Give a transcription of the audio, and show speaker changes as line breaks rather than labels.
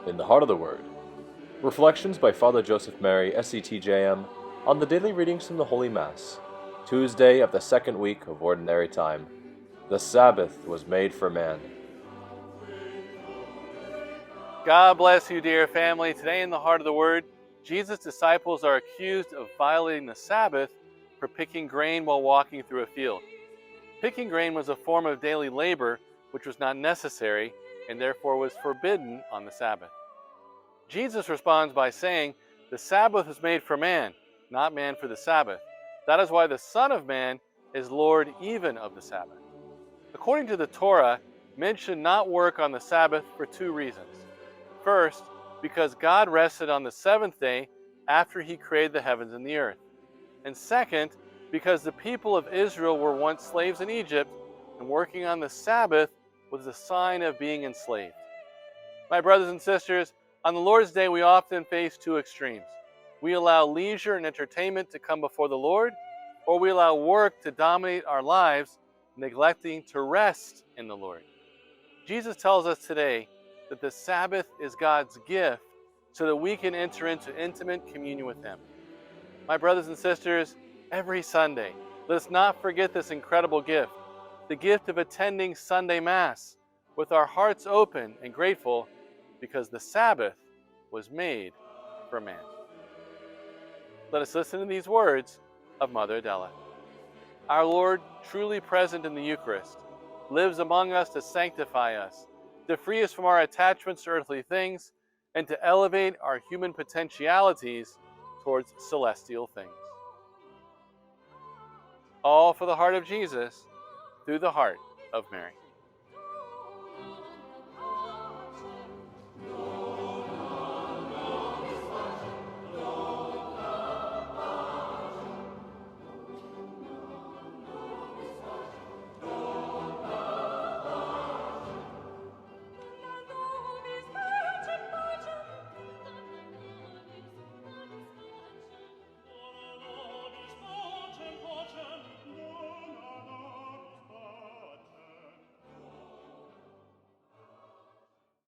In the Heart of the Word, reflections by Father Joseph Mary, SCTJM, on the daily readings from the Holy Mass, Tuesday of the second week of Ordinary Time. The Sabbath was made for man.
God bless you, dear family. Today in the Heart of the Word, Jesus' disciples are accused of violating the Sabbath for picking grain while walking through a field. Picking grain was a form of daily labor which was not necessary and therefore was forbidden on the Sabbath. Jesus responds by saying, "The Sabbath was made for man, not man for the Sabbath. That is why the Son of Man is Lord even of the Sabbath." According to the Torah, men should not work on the Sabbath for two reasons. First, because God rested on the seventh day after he created the heavens and the earth. And second, because the people of Israel were once slaves in Egypt, and working on the Sabbath was a sign of being enslaved. My brothers and sisters, on the Lord's Day we often face two extremes. We allow leisure and entertainment to come before the Lord, or we allow work to dominate our lives, neglecting to rest in the Lord. Jesus tells us today that the Sabbath is God's gift so that we can enter into intimate communion with Him. My brothers and sisters, every Sunday, let us not forget this incredible gift, the gift of attending Sunday Mass with our hearts open and grateful because the Sabbath was made for man. Let us listen to these words of Mother Adela. Our Lord, truly present in the Eucharist, lives among us to sanctify us, to free us from our attachments to earthly things, and to elevate our human potentialities towards celestial things. All for the heart of Jesus, through the heart of Mary.